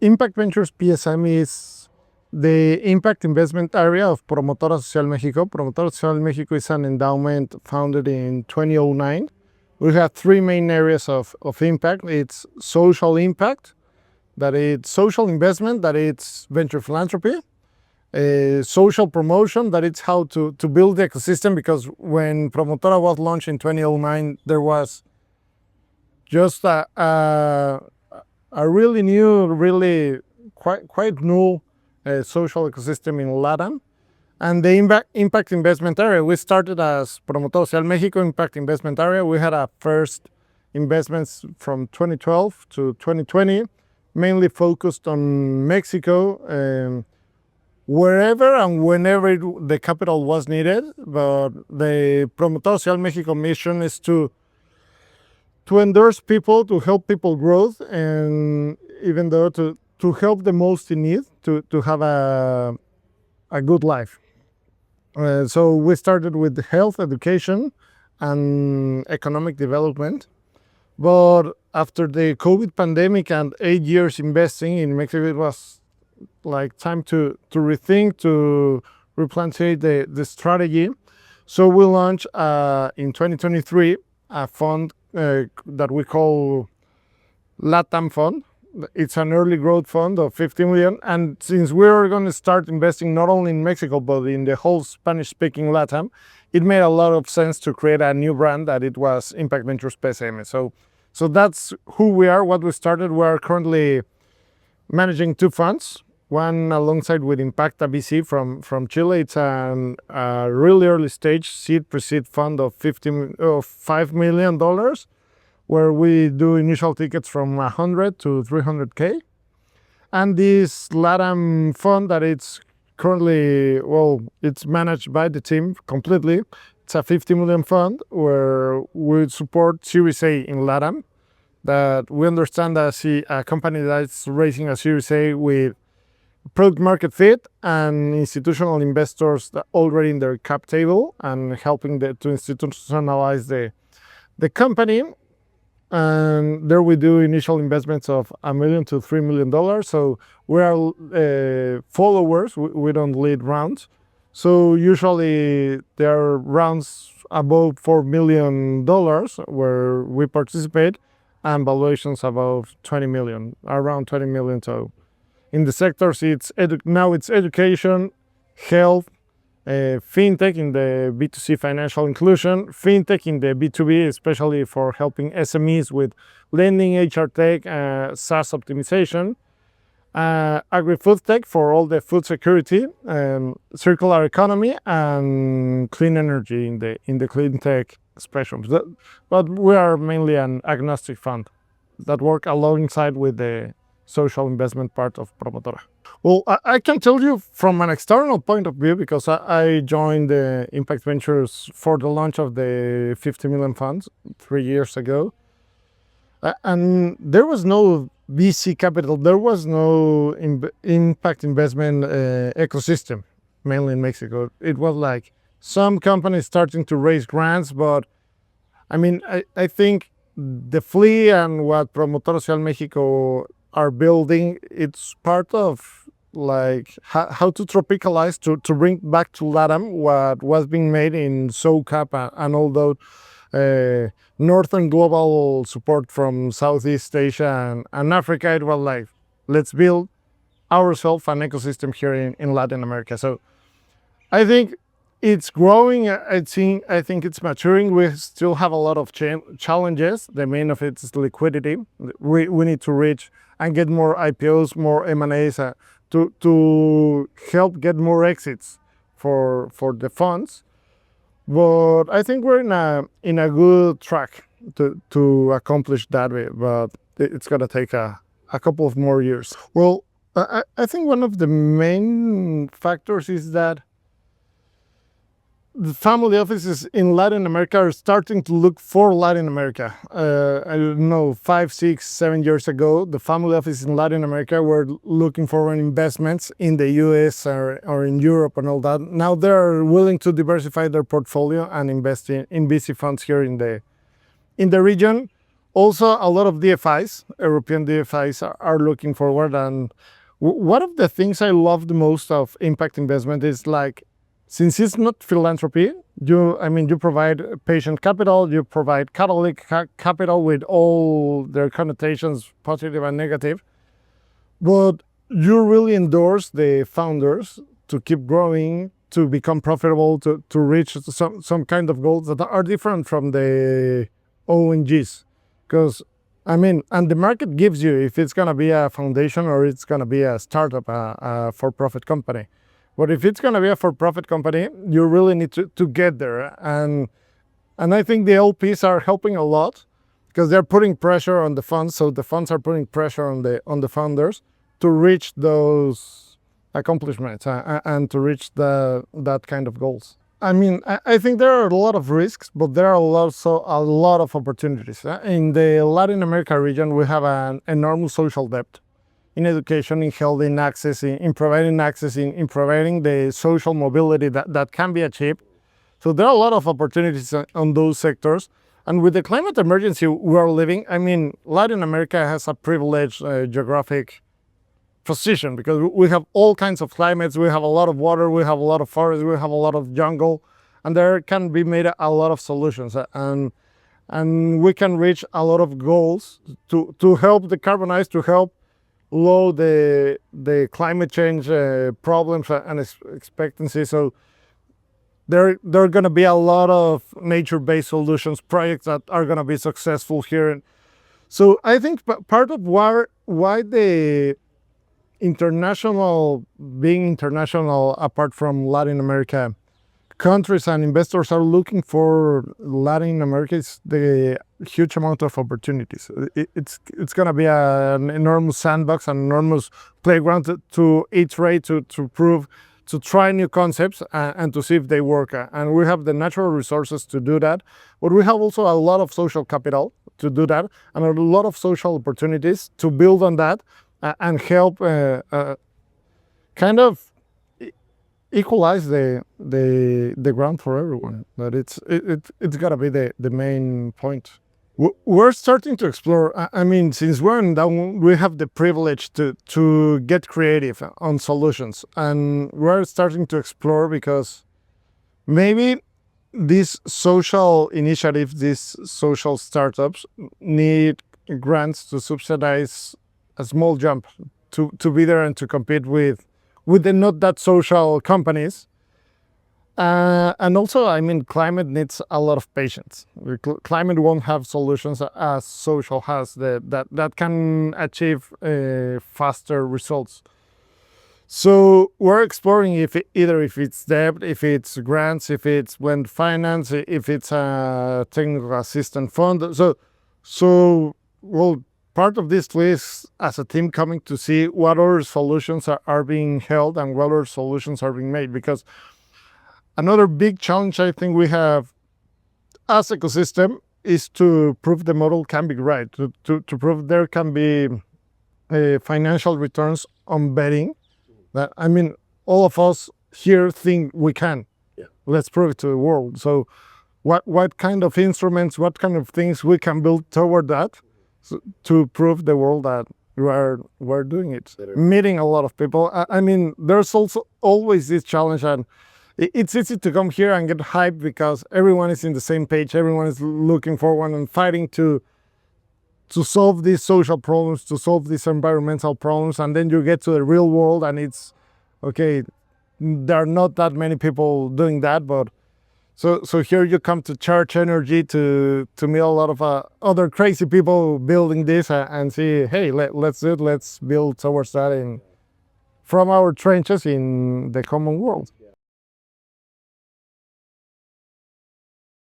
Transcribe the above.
Impact Ventures PSM is the impact investment area of Promotora Social México. Promotora Social México is an endowment founded in 2009. We have three main areas of impact. It's social impact, that it's social investment, that it's venture philanthropy, social promotion, that it's how to build the ecosystem, because when Promotora was launched in 2009, there was just a really new, really quite new social ecosystem in LATAM. And the impact investment area, we started as Promotora Social México Impact Investment Area. We had our first investments from 2012 to 2020, mainly focused on Mexico, wherever and whenever the capital was needed. But the Promotora Social México mission is to endorse people, to help people grow, and even though to help the most in need to have a good life. So we started with health, education, and economic development. But after the COVID pandemic and 8 years investing in Mexico, it was like time to rethink, to replant the strategy. So we launched in 2023 a fund that we call LATAM Fund. It's an early growth fund of 50 million. And since we're going to start investing not only in Mexico, but in the whole Spanish-speaking LATAM, it made a lot of sense to create a new brand that it was Impact Ventures PSM. So that's who we are, what we started. We're currently managing two funds, one alongside with Impacta VC from Chile. It's a really early stage seed pre-seed fund of $5 million, where we do initial tickets from 100 to 300K. And this LATAM fund that it's currently, it's managed by the team completely. It's a 50 million fund where we support Series A in LATAM. That we understand that a company that's raising a Series A with product market fit and institutional investors that already in their cap table, and helping to institutionalize the company. And there we do initial investments of $1 million to $3 million. So we are followers, we don't lead rounds. So usually there are rounds above $4 million where we participate, and valuations above 20 million, around 20 million. So in the sectors, now it's education, health, fintech in the B2C financial inclusion, fintech in the B2B, especially for helping SMEs with lending, HR tech, SaaS optimization, agri-food tech for all the food security, circular economy, and clean energy in the clean tech spectrum. But we are mainly an agnostic fund that work alongside with the social investment part of Promotora. Well, I can tell you from an external point of view, because I joined the Impact Ventures for the launch of the 50 million funds 3 years ago. And there was no VC capital, there was no impact investment ecosystem, mainly in Mexico. It was like some companies starting to raise grants, but I mean, I think the FLII and what Promotora Social México are building, it's part of like how to tropicalize, to bring back to LATAM what was being made in SOCAP and all those northern global support from Southeast Asia and Africa. It was like, let's build ourselves an ecosystem here in Latin America. So I think it's growing. I think it's maturing. We still have a lot of challenges. The main of it is liquidity. We need to reach and get more IPOs, more M&As to help get more exits for the funds. But I think we're in a good track to accomplish that way. But it's gonna take a couple of more years. Well, I think one of the main factors is that the family offices in Latin America are starting to look for Latin America. I don't know, 5, 6, 7 years ago, the family offices in Latin America were looking for investments in the US or in Europe and all that. Now they're willing to diversify their portfolio and invest in VC funds here in the region. Also, a lot of DFIs, European DFIs, are looking forward. And one of the things I love the most of impact investment is like, since it's not philanthropy, you provide patient capital, you provide catalytic capital with all their connotations, positive and negative, but you really endorse the founders to keep growing, to become profitable, to reach some kind of goals that are different from the ONGs. Because, and the market gives you if it's going to be a foundation or it's going to be a startup, a for-profit company. But if it's going to be a for-profit company, you really need to get there. And I think the LPs are helping a lot because they're putting pressure on the funds. So the funds are putting pressure on the founders to reach those accomplishments and to reach that kind of goals. I think there are a lot of risks, but there are also a lot of opportunities. In the Latin America region, we have an enormous social debt in education, in health, in access, in providing access, in providing the social mobility that can be achieved. So there are a lot of opportunities on those sectors. And with the climate emergency we're living, Latin America has a privileged geographic position because we have all kinds of climates. We have a lot of water, we have a lot of forest, we have a lot of jungle, and there can be made a lot of solutions. And we can reach a lot of goals to help decarbonize, to help low the climate change problems and expectancy. So there are going to be a lot of nature-based solutions projects that are going to be successful here. So I think part of why the being international apart from Latin America, countries and investors are looking for Latin America is the huge amount of opportunities. It's going to be an enormous sandbox, an enormous playground to iterate, to prove, to try new concepts and to see if they work. And we have the natural resources to do that, but we have also a lot of social capital to do that and a lot of social opportunities to build on that and help kind of equalize the ground for everyone. That it's got to be the main point. We're starting to explore. Since we're in down, we have the privilege to get creative on solutions, and we're starting to explore because maybe these social initiatives, these social startups need grants to subsidize a small jump to be there and to compete with the not that social companies. And also, climate needs a lot of patience. Climate won't have solutions as social has that can achieve faster results. So we're exploring if it's debt, if it's grants, if it's blend finance, if it's a technical assistance fund. So part of this is as a team coming to see what other solutions are being held and what other solutions are being made. Because another big challenge I think we have as ecosystem is to prove the model can be right, to prove there can be financial returns on betting. That all of us here think we can. Yeah. Let's prove it to the world. So what kind of instruments, what kind of things we can build toward that to prove the world that we're doing it. Better. Meeting a lot of people. There's also always this challenge, and it's easy to come here and get hyped because everyone is in the same page. Everyone is looking forward and fighting to solve these social problems, to solve these environmental problems, and then you get to the real world and it's okay. There are not that many people doing that, but so here you come to charge energy to meet a lot of other crazy people building this and see, hey, let's do it. Let's build towards that from our trenches in the common world.